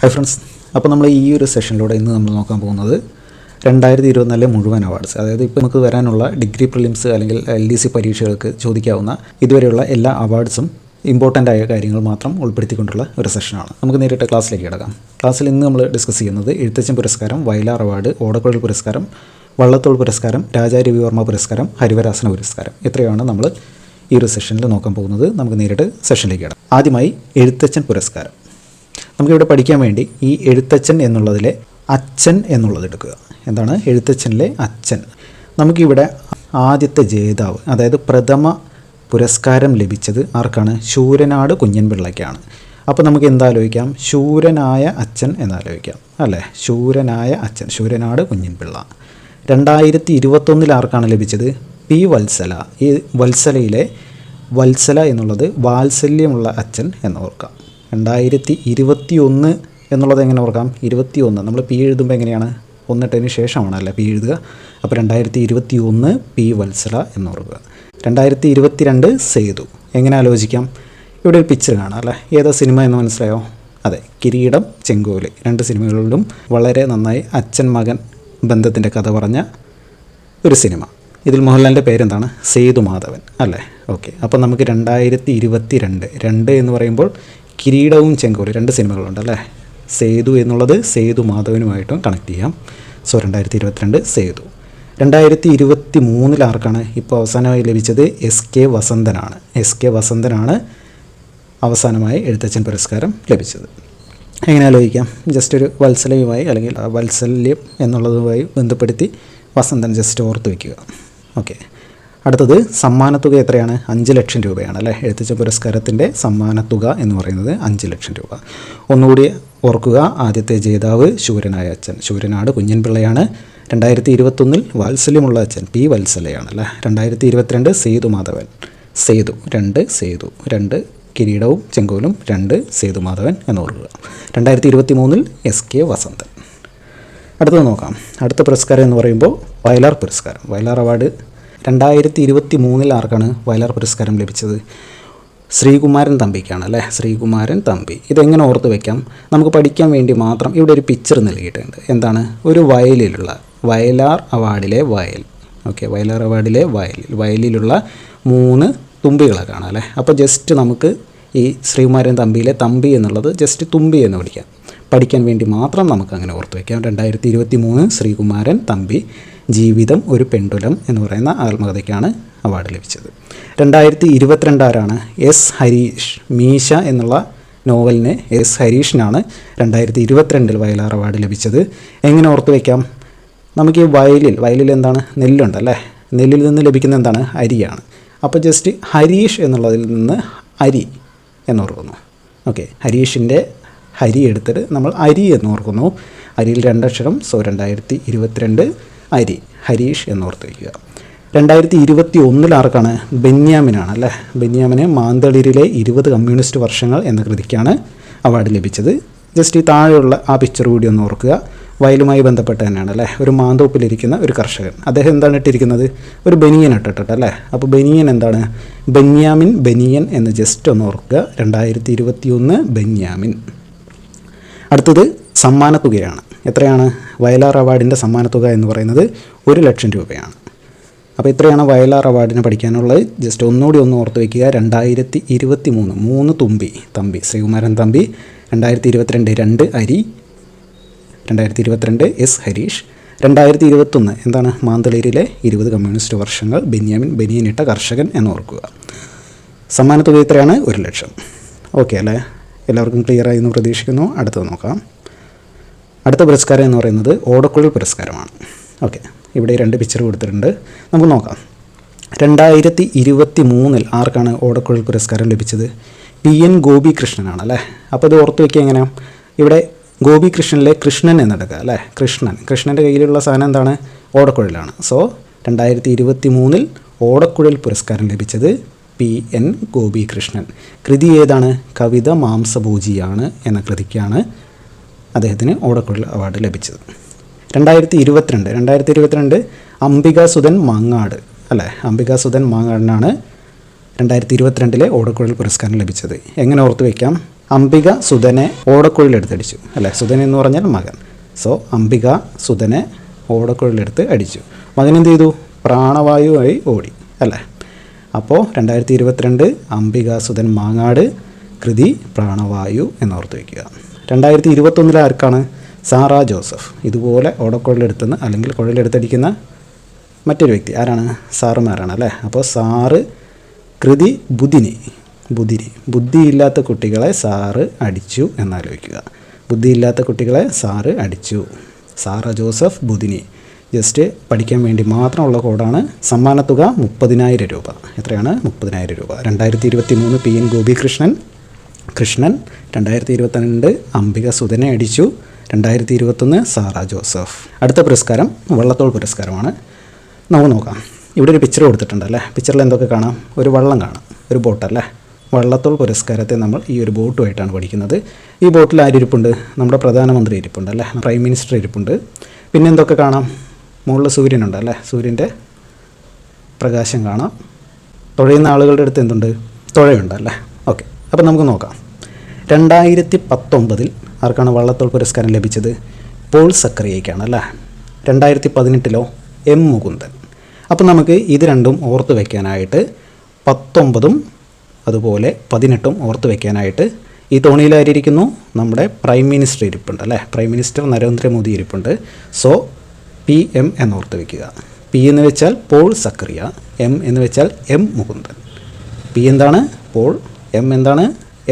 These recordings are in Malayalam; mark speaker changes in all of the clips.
Speaker 1: ഹൈ ഫ്രണ്ട്സ്, അപ്പോൾ നമ്മൾ ഈ ഒരു സെഷനിലൂടെ ഇന്ന് നമ്മൾ നോക്കാൻ പോകുന്നത് 2024 മുഴുവൻ അവാർഡ്സ്, അതായത് ഇപ്പോൾ നമുക്ക് വരാനുള്ള ഡിഗ്രി പ്രിലിംസ് അല്ലെങ്കിൽ LDC പരീക്ഷകൾക്ക് ചോദിക്കാവുന്ന ഇതുവരെയുള്ള എല്ലാ അവാർഡ്സും ഇമ്പോർട്ടൻ്റ് ആയ കാര്യങ്ങൾ മാത്രം ഉൾപ്പെടുത്തിക്കൊണ്ടുള്ള ഒരു സെഷനാണ്. നമുക്ക് നേരിട്ട് ക്ലാസ്സിലേക്ക് കിടക്കാം. ക്ലാസ്സിൽ ഇന്ന് നമ്മൾ ഡിസ്കസ് ചെയ്യുന്നത് എഴുത്തച്ഛൻ പുരസ്കാരം, വയലാർ അവാർഡ്, ഓടക്കുഴൽ പുരസ്കാരം, വള്ളത്തോൾ പുരസ്കാരം, രാജാ രവിവർമ്മ പുരസ്കാരം, ഹരിവരാസന പുരസ്കാരം, ഇത്രയാണ് നമ്മൾ ഈ ഒരു സെഷനിൽ നോക്കാൻ പോകുന്നത്. നമുക്ക് നേരിട്ട് സെഷനിലേക്ക് കിടക്കാം. ആദ്യമായി എഴുത്തച്ഛൻ പുരസ്കാരം. നമുക്കിവിടെ പഠിക്കാൻ വേണ്ടി ഈ എഴുത്തച്ഛൻ എന്നുള്ളതിലെ അച്ഛൻ എന്നുള്ളത് എടുക്കുക. എന്താണ് എഴുത്തച്ഛനിലെ അച്ഛൻ? നമുക്കിവിടെ ആദ്യത്തെ ജേതാവ്, അതായത് പ്രഥമ പുരസ്കാരം ലഭിച്ചത് ആർക്കാണ്? ശൂരനാട് കുഞ്ഞൻപിള്ളയ്ക്കാണ്. അപ്പോൾ നമുക്ക് എന്താലോചിക്കാം? ശൂരനായ അച്ഛൻ എന്നാലോചിക്കാം അല്ലേ? ശൂരനായ അച്ഛൻ, ശൂരനാട് കുഞ്ഞൻപിള്ള. 2021 ആർക്കാണ് ലഭിച്ചത്? പി വത്സല. ഈ വത്സലയിലെ വത്സല എന്നുള്ളത് വാത്സല്യമുള്ള അച്ഛൻ എന്ന് ഓർക്കാം. 2021 എന്നുള്ളത് എങ്ങനെ ഓർക്കാം? 21 നമ്മൾ പി എഴുതുമ്പോൾ എങ്ങനെയാണ്? ഒന്നിട്ടതിന് ശേഷമാണല്ലേ പി എഴുതുക. അപ്പോൾ 2021 പി വത്സല എന്ന് ഓർക്കുക. 2022 സേതു. എങ്ങനെ ആലോചിക്കാം? ഇവിടെ ഒരു പിക്ചർ കാണാം അല്ലേ? ഏതാ സിനിമ എന്ന് മനസ്സിലായോ? അതെ, കിരീടം, ചെങ്കോല്. 2 സിനിമകളിലും വളരെ നന്നായി അച്ഛൻ മകൻ ബന്ധത്തിൻ്റെ കഥ പറഞ്ഞ ഒരു സിനിമ. ഇതിൽ മോഹൻലാലിൻ്റെ പേരെന്താണ്? സേതുമാധവൻ അല്ലേ? ഓക്കെ, അപ്പോൾ നമുക്ക് 2022 എന്ന് പറയുമ്പോൾ കിരീടവും ചെങ്കോല് 2 സിനിമകളുണ്ട് അല്ലേ? സേതു എന്നുള്ളത് സേതുമാധവനുമായിട്ടും കണക്ട് ചെയ്യാം. സോ 2022 സേതു. 2023 ആർക്കാണ് ഇപ്പോൾ അവസാനമായി ലഭിച്ചത്? SK വസന്തനാണ്. SK വസന്തനാണ് അവസാനമായി എഴുത്തച്ഛൻ പുരസ്കാരം ലഭിച്ചത്. എങ്ങനെ ആലോചിക്കാം? ജസ്റ്റ് ഒരു വത്സലയുമായി അല്ലെങ്കിൽ വത്സല്യം എന്നുള്ളതുമായി ബന്ധപ്പെടുത്തി വസന്തൻ ജസ്റ്റ് ഓർത്ത് വയ്ക്കുക. ഓക്കെ, അടുത്തത് സമ്മാനത്തുക എത്രയാണ്? 5 ലക്ഷം രൂപയാണ് അല്ലേ? എഴുത്തച്ഛൻ പുരസ്കാരത്തിൻ്റെ സമ്മാനത്തുക എന്ന് പറയുന്നത് 5 ലക്ഷം രൂപ. ഒന്നുകൂടി ഓർക്കുക, ആദ്യത്തെ ജേതാവ് ശൂരനായ അച്ഛൻ, ശൂരനാട് കുഞ്ഞൻപിള്ളയാണ്. 2021 വാത്സല്യമുള്ള അച്ഛൻ പി വത്സലയാണ് അല്ലേ? 2022 സേതുമാധവൻ, സേതു 2 സേതു, 2 കിരീടവും ചെങ്കോലും, 2 സേതുമാധവൻ എന്ന് ഓർക്കുക. 2023 SK വസന്തൻ. അടുത്തത് നോക്കാം. അടുത്ത പുരസ്കാരം എന്ന് പറയുമ്പോൾ വയലാർ പുരസ്കാരം, വയലാർ അവാർഡ്. 2023 ആർക്കാണ് വയലാർ പുരസ്കാരം ലഭിച്ചത്? ശ്രീകുമാരൻ തമ്പിക്കാണ് അല്ലേ? ശ്രീകുമാരൻ തമ്പി. ഇതെങ്ങനെ ഓർത്ത് വയ്ക്കാം? നമുക്ക് പഠിക്കാൻ വേണ്ടി മാത്രം ഇവിടെ ഒരു പിക്ചർ നൽകിയിട്ടുണ്ട്. എന്താണ്? ഒരു വയലിലുള്ള, വയലാർ അവാർഡിലെ വയൽ. ഓക്കെ, വയലാർ അവാർഡിലെ വയലിലുള്ള 3 തുമ്പികളെ കാണാം അല്ലേ? അപ്പോൾ ജസ്റ്റ് നമുക്ക് ഈ ശ്രീകുമാരൻ തമ്പിയിലെ തമ്പി എന്നുള്ളത് ജസ്റ്റ് തുമ്പി എന്ന് പഠിക്കാൻ വേണ്ടി മാത്രം നമുക്ക് അങ്ങനെ ഓർത്ത് വയ്ക്കാം. 2023 ശ്രീകുമാരൻ തമ്പി, ജീവിതം ഒരു പെണ്ടുലം എന്ന് പറയുന്ന ആത്മകഥയ്ക്കാണ് അവാർഡ് ലഭിച്ചത്. 2022 ആരാണ്? S ഹരീഷ്. മീശ എന്നുള്ള നോവലിന് S ഹരീഷിനാണ് 2022 വയലാർ അവാർഡ് ലഭിച്ചത്. എങ്ങനെ ഓർത്ത് വയ്ക്കാം? നമുക്ക് ഈ വയലിൽ എന്താണ്? നെല്ലുണ്ടല്ലേ? നെല്ലിൽ നിന്ന് ലഭിക്കുന്ന എന്താണ്? അരിയാണ്. അപ്പോൾ ജസ്റ്റ് ഹരീഷ് എന്നുള്ളതിൽ നിന്ന് അരി എന്നോർക്കുന്നു. ഓക്കെ, ഹരീഷിൻ്റെ ഹരി എടുത്തിട്ട് നമ്മൾ അരി എന്നോർക്കുന്നു. അരിയിൽ 2 അക്ഷരം. സോ 2022 അരി, ഹരീഷ് എന്നോർത്ത് വയ്ക്കുക. 2021 ആർക്കാണ്? ബെന്യാമിനാണ് അല്ലേ? ബെന്യാമിന് മാന്തളിരിലെ 20 കമ്മ്യൂണിസ്റ്റ് വർഷങ്ങൾ എന്ന കൃതിക്കാണ് അവാർഡ് ലഭിച്ചത്. ജസ്റ്റ് ഈ താഴെയുള്ള ആ പിക്ചർ കൂടി ഒന്ന് ഓർക്കുക. വയലുമായി ബന്ധപ്പെട്ട് തന്നെയാണ് അല്ലേ? ഒരു മാന്തോപ്പിലിരിക്കുന്ന ഒരു കർഷകൻ. അദ്ദേഹം എന്താണ് ഇട്ടിരിക്കുന്നത്? ഒരു ബനിയൻ ഇട്ടിട്ട് അല്ലേ? അപ്പോൾ ബനിയൻ എന്താണ്? ബെന്യാമിൻ, ബനിയൻ എന്ന് ജസ്റ്റ് ഒന്ന് ഓർക്കുക. 2021 ബെന്യാമിൻ. അടുത്തത് സമ്മാനത്തുകയാണ്. എത്രയാണ്? വയലാർ അവാർഡിൻ്റെ സമ്മാനത്തുക എന്ന് പറയുന്നത് 1 ലക്ഷം രൂപയാണ്. അപ്പോൾ ഇത്രയാണ് വയലാർ അവാർഡിന് പഠിക്കാനുള്ളത്. ജസ്റ്റ് ഒന്നുകൂടി ഒന്ന് ഓർത്ത് വയ്ക്കുക. 2023 3 തമ്പി, ശ്രീകുമാരൻ തമ്പി. 2022 2 അരി. 2022 S ഹരീഷ്. 2021 എന്താണ്? മാന്തളേരിയിലെ 20 കമ്മ്യൂണിസ്റ്റ് വർഷങ്ങൾ, ബെന്യാമിൻ, ബനിയനിട്ട കർഷകൻ എന്ന് ഓർക്കുക. സമ്മാനത്തുക ഇത്രയാണ്? 1 ലക്ഷം. ഓക്കെ അല്ലേ? എല്ലാവർക്കും ക്ലിയർ ആയി എന്ന് പ്രതീക്ഷിക്കുന്നു. അടുത്തത് നോക്കാം. അടുത്ത പുരസ്കാരം എന്ന് പറയുന്നത് ഓടക്കുഴൽ പുരസ്കാരമാണ്. ഓക്കെ, ഇവിടെ 2 പിക്ചർ കൊടുത്തിട്ടുണ്ട്. നമുക്ക് നോക്കാം. 2023 ആർക്കാണ് ഓടക്കുഴൽ പുരസ്കാരം ലഭിച്ചത്? PN ഗോപികൃഷ്ണനാണ് അല്ലേ? അപ്പോൾ ഇത് ഓർത്ത് വയ്ക്കുക. എങ്ങനെയാണ്? ഇവിടെ ഗോപികൃഷ്ണനിലെ കൃഷ്ണൻ എന്നെടുക്കുക അല്ലേ? കൃഷ്ണൻ്റെ കയ്യിലുള്ള സാധനം എന്താണ്? ഓടക്കുഴലാണ്. സോ 2023 ഓടക്കുഴൽ പുരസ്കാരം ലഭിച്ചത് PN ഗോപികൃഷ്ണൻ. കൃതി ഏതാണ്? കവിത മാംസഭോജിയാണ് എന്ന കൃതിക്കാണ് അദ്ദേഹത്തിന് ഓടക്കുഴൽ അവാർഡ് ലഭിച്ചത്. 2022 അംബികാസുധൻ മാങ്ങാട് അല്ലേ? അംബികാസുധൻ മാങ്ങാടിനാണ് 2022 ഓടക്കുഴൽ പുരസ്കാരം ലഭിച്ചത്. എങ്ങനെ ഓർത്ത് വയ്ക്കാം? അംബിക സുധനെ ഓടക്കുഴലെടുത്തടിച്ചു അല്ലേ. സുധൻ എന്ന് പറഞ്ഞാൽ മകൻ. സോ അംബിക സുധനെ ഓടക്കുഴലെടുത്ത് അടിച്ചു. മകൻ എന്ത് ചെയ്തു? പ്രാണവായുവായി ഓടി അല്ലേ. അപ്പോൾ 2022 അംബിക സുധൻ മാങ്ങാട്, കൃതി പ്രാണവായു എന്നോർത്ത് വയ്ക്കുക. 2021 ആർക്കാണ്? സാറ ജോസഫ്. ഇതുപോലെ ഓടക്കുഴലെടുത്തുന്ന അല്ലെങ്കിൽ കുഴലെടുത്തടിക്കുന്ന മറ്റൊരു വ്യക്തി ആരാണ്? സാറുമാരാണ് അല്ലേ. അപ്പോൾ സാറ്, കൃതി ബുധിനി. ബുദ്ധിയില്ലാത്ത കുട്ടികളെ സാറ് അടിച്ചു എന്നാലോചിക്കുക. ബുദ്ധിയില്ലാത്ത കുട്ടികളെ സാറ് അടിച്ചു. Sara Joseph, Budhini. ജസ്റ്റ് പഠിക്കാൻ വേണ്ടി മാത്രമുള്ള കോഡാണ്. സമ്മാനത്തുക 30,000 രൂപ. എത്രയാണ്? 30,000 രൂപ. 2023 PN ഗോപികൃഷ്ണൻ. 2022 അംബിക സുധനെ അടിച്ചു. 2021 സാറ ജോസഫ്. അടുത്ത പുരസ്കാരം വള്ളത്തോൾ പുരസ്കാരമാണ്. നമുക്ക് നോക്കാം. ഇവിടെ ഒരു പിക്ചർ കൊടുത്തിട്ടുണ്ടല്ലേ. പിക്ചറിൽ എന്തൊക്കെ കാണാം? ഒരു വള്ളം കാണാം, ഒരു ബോട്ടല്ലേ. വള്ളത്തോൾ പുരസ്കാരത്തെ നമ്മൾ ഈ ഒരു ബോട്ടുമായിട്ടാണ് പഠിക്കുന്നത്. ഈ ബോട്ടിൽ ആരിപ്പുണ്ട്? നമ്മുടെ പ്രധാനമന്ത്രി ഇരിപ്പുണ്ട് അല്ലേ, പ്രൈം മിനിസ്റ്റർ ഇരിപ്പുണ്ട്. പിന്നെ എന്തൊക്കെ കാണാം? മുകളിൽ സൂര്യനുണ്ട് അല്ലേ, സൂര്യൻ്റെ പ്രകാശം കാണാം. തുഴയുന്ന ആളുകളുടെ അടുത്ത് എന്തുണ്ട്? തുഴയുണ്ട് അല്ലേ. ഓക്കെ, അപ്പോൾ നമുക്ക് നോക്കാം. 2019 ആർക്കാണ് വള്ളത്തോൾ പുരസ്കാരം ലഭിച്ചത്? പോൾ സക്കറിയയ്ക്കാണ് അല്ലേ. 2018 എം മുകുന്ദൻ. അപ്പോൾ നമുക്ക് ഇത് രണ്ടും ഓർത്ത് വയ്ക്കാനായിട്ട് 19 അതുപോലെ 18 ഓർത്ത് വയ്ക്കാനായിട്ട് ഈ തോണിയിലായിരിക്കുന്നു നമ്മുടെ പ്രൈം മിനിസ്റ്റർ ഇരിപ്പുണ്ട് അല്ലേ. പ്രൈം മിനിസ്റ്റർ നരേന്ദ്രമോദി ഇരിപ്പുണ്ട്. സോ PM എന്നോർത്ത് വയ്ക്കുക. P എന്ന് വെച്ചാൽ പോൾ സക്കറിയ, M എന്ന് വെച്ചാൽ എം മുകുന്ദൻ. P എന്താണ്? പോൾ. M എന്താണ്?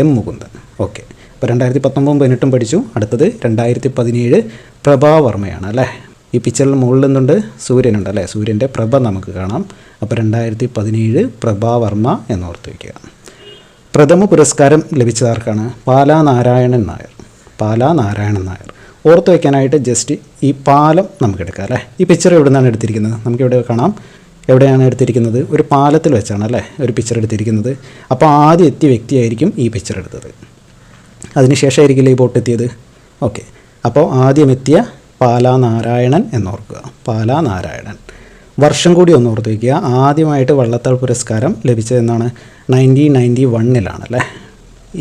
Speaker 1: എം മുകുന്ദൻ. ഓക്കെ, അപ്പോൾ 2019 18 പഠിച്ചു. അടുത്തത് 2017 പ്രഭാവർമ്മയാണ് അല്ലേ. ഈ പിക്ചറിൽ മുകളിൽ എന്തുണ്ട്? സൂര്യനുണ്ട് അല്ലേ. സൂര്യൻ്റെ പ്രഭ നമുക്ക് കാണാം. അപ്പോൾ 2017 പ്രഭാവർമ്മ എന്നോർത്ത് വയ്ക്കുക. പ്രഥമ പുരസ്കാരം ലഭിച്ചതാർക്കാണ്? പാലാ നാരായണൻ നായർ. ഓർത്ത് വയ്ക്കാനായിട്ട് ജസ്റ്റ് ഈ പാലം നമുക്ക് എടുക്കാം അല്ലേ. ഈ പിക്ചർ എവിടെ നിന്നാണ് എടുത്തിരിക്കുന്നത്? നമുക്കിവിടെ കാണാം. എവിടെയാണ് എടുത്തിരിക്കുന്നത്? ഒരു പാലത്തിൽ വെച്ചാണ് അല്ലേ ഒരു പിക്ചർ എടുത്തിരിക്കുന്നത്. അപ്പോൾ ആദ്യം എത്തിയ വ്യക്തിയായിരിക്കും ഈ പിക്ചർ എടുത്തത്. അതിനുശേഷമായിരിക്കില്ല ഈ ബോട്ട് എത്തിയത്. ഓക്കെ, അപ്പോൾ ആദ്യം എത്തിയ പാലാ നാരായണൻ എന്നോർക്കുക. പാലാ നാരായണൻ. വർഷം കൂടി ഒന്ന് ഓർത്ത് വയ്ക്കുക. ആദ്യമായിട്ട് വള്ളത്തോൾ പുരസ്കാരം ലഭിച്ചതെന്നാണ്? 1991 അല്ലേ.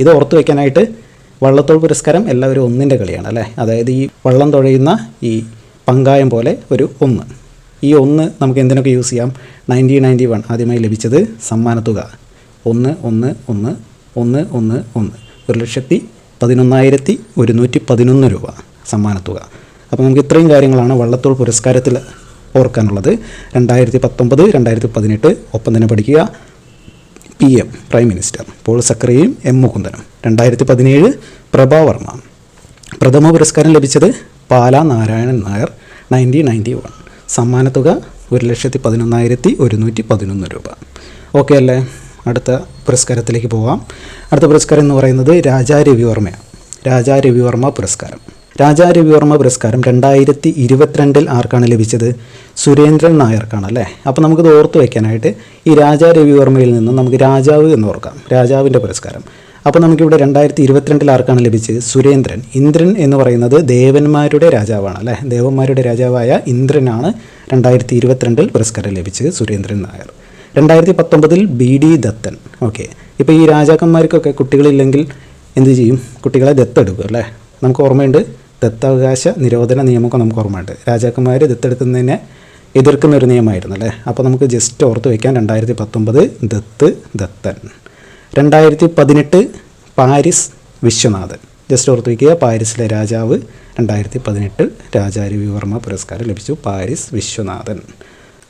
Speaker 1: ഇത് ഓർത്ത് വയ്ക്കാനായിട്ട് വള്ളത്തോൾ പുരസ്കാരം എല്ലാവരും ഒന്നിൻ്റെ കളിയാണ് അല്ലേ. അതായത് ഈ വള്ളം തുഴയുന്ന ഈ പങ്കായം പോലെ ഒരു 1. ഈ 1 നമുക്ക് എന്തിനൊക്കെ യൂസ് ചെയ്യാം? 1991 ആദ്യമായി ലഭിച്ചത് സമ്മാനത്തുക 1,11,11,11,1111 രൂപ സമ്മാനത്തുക. അപ്പോൾ നമുക്ക് ഇത്രയും കാര്യങ്ങളാണ് വള്ളത്തോൾ പുരസ്കാരത്തിൽ ഓർക്കാനുള്ളത്. 2019 2018 ഒപ്പം തന്നെ പഠിക്കുക. PM പ്രൈം മിനിസ്റ്റർ പോൾ സക്കറിയയും M മുകുന്ദനും. 2017 പ്രഭാവർമ്മ. പ്രഥമ പുരസ്കാരം ലഭിച്ചത് പാലാ നാരായണൻ നായർ 1991. സമ്മാനത്തുക 1,11,111 രൂപ. ഓക്കെ അല്ലേ. അടുത്ത പുരസ്കാരത്തിലേക്ക് പോവാം. അടുത്ത പുരസ്കാരം എന്ന് പറയുന്നത് രാജാ രവിവർമ്മയാണ്. രാജാ രവിവർമ്മ പുരസ്കാരം. രാജാ രവിവർമ്മ പുരസ്കാരം 2022 ആർക്കാണ് ലഭിച്ചത്? സുരേന്ദ്രൻ നായർക്കാണ് അല്ലേ. അപ്പോൾ നമുക്കിത് ഓർത്ത് വയ്ക്കാനായിട്ട് ഈ രാജാ രവിവർമ്മയിൽ നിന്നും നമുക്ക് രാജാവ് എന്ന് ഓർക്കാം. രാജാവിൻ്റെ പുരസ്കാരം. അപ്പോൾ നമുക്കിവിടെ 2022 ആർക്കാണ് ലഭിച്ചത്? സുരേന്ദ്രൻ. ഇന്ദ്രൻ എന്ന് പറയുന്നത് ദേവന്മാരുടെ രാജാവാണ് അല്ലേ. ദേവന്മാരുടെ രാജാവായ ഇന്ദ്രനാണ് 2022 പുരസ്കാരം ലഭിച്ചത്. സുരേന്ദ്രൻ നായർ. 2019 BD ദത്തൻ. ഓക്കെ, ഇപ്പോൾ ഈ രാജാക്കന്മാർക്കൊക്കെ കുട്ടികളില്ലെങ്കിൽ എന്ത് ചെയ്യും? കുട്ടികളെ ദത്തെടുക്കും അല്ലേ. നമുക്ക് ഓർമ്മയുണ്ട്, ദത്താവകാശ നിരോധന നിയമമൊക്കെ നമുക്ക് ഓർമ്മയുണ്ട്. രാജാക്കന്മാർ ദത്തെടുക്കുന്നതിനെ എതിർക്കുന്ന ഒരു നിയമമായിരുന്നു അല്ലേ. അപ്പോൾ നമുക്ക് ജസ്റ്റ് ഓർത്ത് വയ്ക്കാൻ 2019 ദത്തൻ. 2018 പാരിസ് വിശ്വനാഥൻ. ജസ്റ്റ് ഓർത്ത് വയ്ക്കുക, പാരീസിലെ രാജാവ്. 2018 രാജാ രവിവർമ്മ പുരസ്കാരം ലഭിച്ചു പാരിസ് വിശ്വനാഥൻ.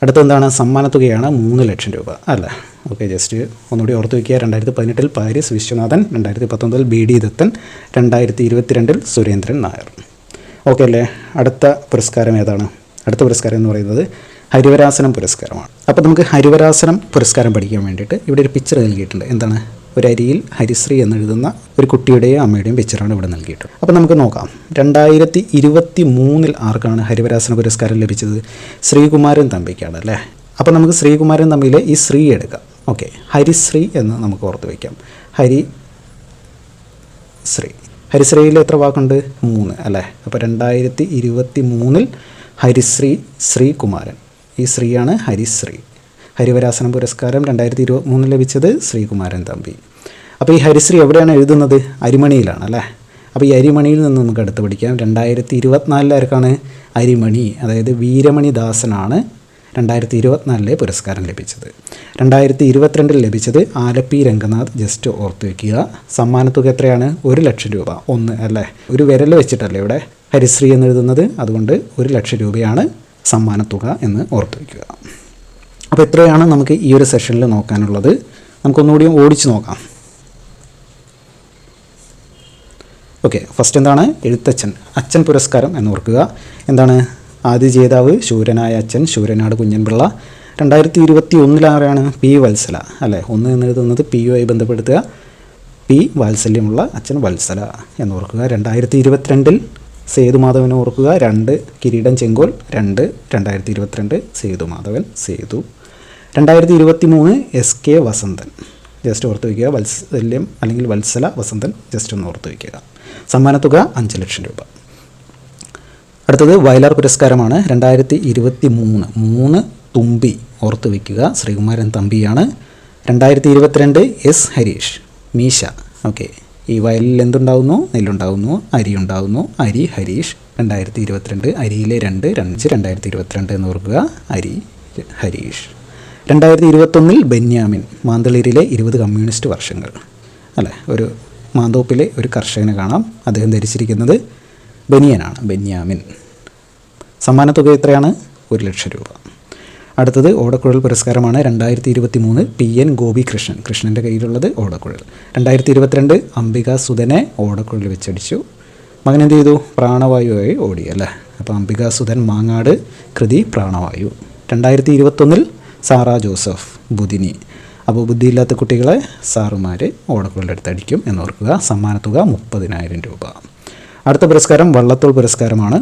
Speaker 1: അടുത്തെന്താണ്? സമ്മാനത്തുകയാണ് 3 ലക്ഷം രൂപ അല്ലേ. ഓക്കെ, ജസ്റ്റ് ഒന്നുകൂടി ഓർത്ത് വയ്ക്കുക. 2018 പാരിസ് വിശ്വനാഥൻ, 2019 BD ദത്തൻ, 2022 സുരേന്ദ്രൻ നായർ. ഓക്കെ അല്ലേ. അടുത്ത പുരസ്കാരം ഏതാണ്? അടുത്ത പുരസ്കാരം എന്ന് പറയുന്നത് ഹരിവരാസനം പുരസ്കാരമാണ്. അപ്പോൾ നമുക്ക് ഹരിവരാസനം പുരസ്കാരം പഠിക്കാൻ വേണ്ടിയിട്ട് ഇവിടെ ഒരു പിക്ചർ നൽകിയിട്ടുണ്ട്. എന്താണ്? ഒരു അരിയിൽ ഹരിശ്രീ എന്നെഴുതുന്ന ഒരു കുട്ടിയുടെയും അമ്മയുടെയും പിക്ചറാണ് ഇവിടെ നൽകിയിട്ടുള്ളത്. അപ്പോൾ നമുക്ക് നോക്കാം. 2023 ആർക്കാണ് ഹരിവരാസന പുരസ്കാരം ലഭിച്ചത്? ശ്രീകുമാരൻ തമ്പിക്കാണ് അല്ലേ. അപ്പോൾ നമുക്ക് ശ്രീകുമാരൻ തമ്പിയിലെ ഈ ശ്രീ എടുക്കാം. ഓക്കെ, ഹരിശ്രീ എന്ന് നമുക്ക് ഓർത്ത് വയ്ക്കാം. ഹരിശ്രീയിൽ എത്ര വാക്കുണ്ട്? 3 അല്ലേ. അപ്പോൾ 2023 ഹരിശ്രീ ശ്രീകുമാരൻ. ഈ ശ്രീയാണ് ഹരിശ്രീ. ഹരിവരാസനം പുരസ്കാരം 2023 ലഭിച്ചത് ശ്രീകുമാരൻ തമ്പി. അപ്പോൾ ഈ ഹരിശ്രീ എവിടെയാണ് എഴുതുന്നത്? അരിമണിയിലാണ് അല്ലേ. അപ്പോൾ ഈ അരിമണിയിൽ നിന്ന് നമുക്ക് അടുത്ത് പഠിക്കാം. 2024 അരിമണി, അതായത് വീരമണി ദാസനാണ് 2024 പുരസ്കാരം ലഭിച്ചത്. 2022 ലഭിച്ചത് ആലപ്പി രംഗനാഥ്. ജസ്റ്റ് ഓർത്ത് വയ്ക്കുക. സമ്മാനത്തുക എത്രയാണ്? 1 ലക്ഷം രൂപ. ഒന്ന് അല്ലേ, ഒരു വിരൽ വെച്ചിട്ടല്ലേ ഇവിടെ ഹരിശ്രീ എന്ന് എഴുതുന്നത്, അതുകൊണ്ട് 1 ലക്ഷം രൂപയാണ് സമ്മാനത്തുക എന്ന് ഓർത്ത് വയ്ക്കുക. അപ്പോൾ ഇത്രയാണ് നമുക്ക് ഈ ഒരു സെഷനിൽ നോക്കാനുള്ളത്. നമുക്കൊന്നുകൂടി ഓടിച്ച് നോക്കാം. ഓക്കെ, ഫസ്റ്റ് എന്താണ്? എഴുത്തച്ഛൻ, അച്ഛൻ പുരസ്കാരം എന്ന് ഓർക്കുക. എന്താണ്? ആദ്യ ജേതാവ് ശൂരനായ അച്ഛൻ, ശൂരനാട് കുഞ്ഞൻപിള്ള. 2021 പി വത്സല അല്ലേ. 1 എന്ന് എഴുതുന്നത് പി യുമായി ബന്ധപ്പെടുത്തുക. പി വാത്സല്യമുള്ള അച്ഛൻ വത്സല എന്ന് ഓർക്കുക. 2022 സേതുമാധവൻ ഓർക്കുക. 2 Kireedam Chenkol. 2 2022 Sethumadhavan Sethu. 2023 S K Vasanthan. Just ഓർത്ത് വയ്ക്കുക. വത്സല്യം അല്ലെങ്കിൽ വത്സല വസന്തൻ ജസ്റ്റ് ഒന്ന് ഓർത്ത് വയ്ക്കുക. സമ്മാനത്തുക 5 ലക്ഷം രൂപ. അടുത്തത് വയലാർ പുരസ്കാരമാണ്. 2023 3 തുമ്പി ഓർത്ത് വയ്ക്കുക. ശ്രീകുമാരൻ തമ്പിയാണ്. 2022 എസ് ഹരീഷ് മീശ. ഓക്കെ, ഈ വയലിൽ എന്തുണ്ടാവുന്നു? നെല്ലുണ്ടാവുന്നു, അരി ഉണ്ടാവുന്നു. അരി ഹരീഷ്. 2022 അരിയിലെ 2 2022 എന്ന് ഓർക്കുക. അരി ഹരീഷ്. 2021 ബെന്യാമിൻ. മാന്തളിരിലെ 20 കമ്മ്യൂണിസ്റ്റ് വർഷങ്ങൾ അല്ലേ. ഒരു മാന്തോപ്പിലെ ഒരു കർഷകനെ കാണാം. അദ്ദേഹം ധരിച്ചിരിക്കുന്നത് ബനിയനാണ്, ബെന്യാമിൻ. സമ്മാനത്തുക എത്രയാണ്? 1 ലക്ഷം രൂപ. അടുത്തത് ഓടക്കുഴൽ പുരസ്കാരമാണ്. 2023 പി എൻ ഗോപി കൃഷ്ണൻ. കൃഷ്ണൻ്റെ കയ്യിലുള്ളത് ഓടക്കുഴൽ. 2022 അംബിക സുധനെ ഓടക്കുഴൽ വെച്ചടിച്ചു. മകൻ എന്ത് ചെയ്തു? പ്രാണവായുവായി ഓടി അല്ലേ. അപ്പോൾ അംബിക സുധൻ മാങ്ങാട്, കൃതി പ്രാണവായു. 2021 സാറ ജോസഫ് ബുധിനി. അപ്പോൾ ബുദ്ധിയില്ലാത്ത കുട്ടികളെ സാറുമാർ ഓടക്കുഴലിൻ്റെ അടുത്ത് അടിക്കും എന്നോർക്കുക. സമ്മാനത്തുക 30,000 രൂപ. അടുത്ത പുരസ്കാരം വള്ളത്തോൾ പുരസ്കാരമാണ്.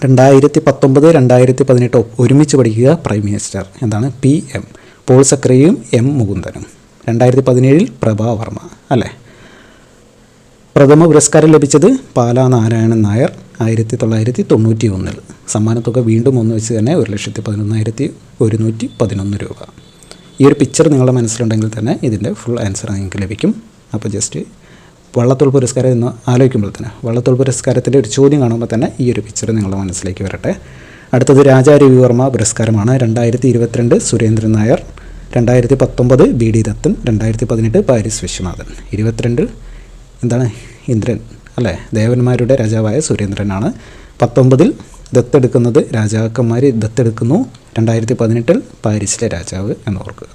Speaker 1: 2019 2018 ഒരുമിച്ച് പഠിക്കുക. പ്രൈം മിനിസ്റ്റർ എന്താണ്? പി എം പോൾ സക്രയും എം മുകുന്ദനും. 2017 പ്രഭാവർമ്മ അല്ലേ. പ്രഥമ പുരസ്കാരം ലഭിച്ചത് പാലാ നാരായണൻ നായർ 1991. സമ്മാനത്തുക വീണ്ടും ഒന്ന് വെച്ച് തന്നെ 1,11,111 രൂപ. ഈ ഒരു പിക്ചർ നിങ്ങളുടെ മനസ്സിലുണ്ടെങ്കിൽ തന്നെ ഇതിൻ്റെ ഫുൾ ആൻസർ നിങ്ങൾക്ക് ലഭിക്കും. അപ്പോൾ ജസ്റ്റ് വള്ളത്തോൾ പുരസ്കാരം എന്ന് ആലോചിക്കുമ്പോൾ തന്നെ, വള്ളത്തോൾ പുരസ്കാരത്തിൻ്റെ ഒരു ചോദ്യം കാണുമ്പോൾ തന്നെ ഈ ഒരു പിക്ചർ നിങ്ങളുടെ മനസ്സിലേക്ക് വരട്ടെ. അടുത്തത് രാജാ രവിവർമ്മ പുരസ്കാരമാണ്. 2022 സുരേന്ദ്രൻ നായർ. 2019 B D Dathan. 2018 പാരിസ് വിശ്വനാഥൻ. 22 എന്താണ്? ഇന്ദ്രൻ അല്ലേ. ദേവന്മാരുടെ രാജാവായ സുരേന്ദ്രനാണ്. 19 ദത്തെടുക്കുന്നത് രാജാക്കന്മാർ ദത്തെടുക്കുന്നു. 2018 പാരീസിലെ രാജാവ് എന്ന് ഓർക്കുക.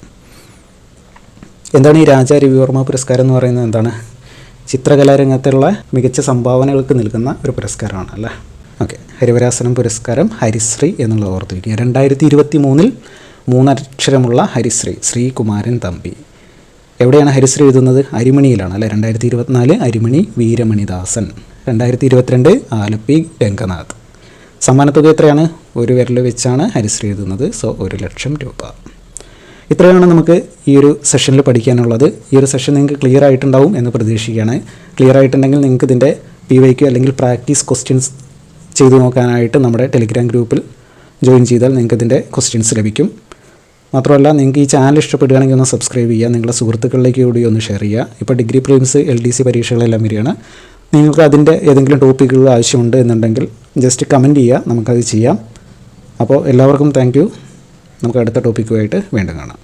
Speaker 1: എന്താണ് ഈ രാജാ രവിവർമ്മ പുരസ്കാരം എന്ന് പറയുന്നത്? എന്താണ്? ചിത്രകലാരംഗത്തുള്ള മികച്ച സംഭാവനകൾക്ക് നൽകുന്ന ഒരു പുരസ്കാരമാണ് അല്ലേ. ഓക്കെ, ഹരിവരാസനം പുരസ്കാരം ഹരിശ്രീ എന്നുള്ളത് ഓർത്തിരിക്കുക. 2023 3 അക്ഷരമുള്ള ഹരിശ്രീ ശ്രീകുമാരൻ തമ്പി. എവിടെയാണ് ഹരിശ്രീ എഴുതുന്നത്? അരിമണിയിലാണ് അല്ലേ. 2024 അരിമണി വീരമണിദാസൻ. 2022 ആലപ്പി രംഗനാഥ്. സമ്മാനത്തുക എത്രയാണ്? 1 വിരൽ വെച്ചാണ് ഹരിശ്രീ എഴുതുന്നത്. സോ 1 ലക്ഷം രൂപ. ഇത്രയാണ് നമുക്ക് ഈ ഒരു സെഷനിൽ പഠിക്കാനുള്ളത്. ഈ ഒരു സെഷൻ നിങ്ങൾക്ക് ക്ലിയർ ആയിട്ടുണ്ടാവും എന്ന് പ്രതീക്ഷിക്കുകയാണ്. ക്ലിയർ ആയിട്ടുണ്ടെങ്കിൽ നിങ്ങൾക്ക് ഇതിൻ്റെ PYQ അല്ലെങ്കിൽ പ്രാക്ടീസ് ക്വസ്റ്റ്യൻസ് ചെയ്തു നോക്കാനായിട്ട് നമ്മുടെ ടെലിഗ്രാം ഗ്രൂപ്പിൽ ജോയിൻ ചെയ്താൽ നിങ്ങൾക്ക് ഇതിൻ്റെ ക്വസ്റ്റ്യൻസ് ലഭിക്കും. മാത്രമല്ല, നിങ്ങൾക്ക് ഈ ചാനൽ ഇഷ്ടപ്പെടുകയാണെങ്കിൽ ഒന്ന് സബ്സ്ക്രൈബ് ചെയ്യുക. നിങ്ങളുടെ സുഹൃത്തുക്കളിലേക്ക് കൂടി ഒന്ന് ഷെയർ ചെയ്യുക. ഇപ്പോൾ ഡിഗ്രി പ്രിലിംസ് LDC പരീക്ഷകളെല്ലാം വരികയാണ്. നിങ്ങൾക്ക് അതിൻ്റെ ഏതെങ്കിലും ടോപ്പിക്കുകൾ ആവശ്യമുണ്ട് എന്നുണ്ടെങ്കിൽ ജസ്റ്റ് കമൻറ്റ് ചെയ്യുക, നമുക്കത് ചെയ്യാം. അപ്പോൾ എല്ലാവർക്കും താങ്ക് യു. നമുക്ക് അടുത്ത ടോപ്പിക്കുമായിട്ട് വീണ്ടും കാണാം.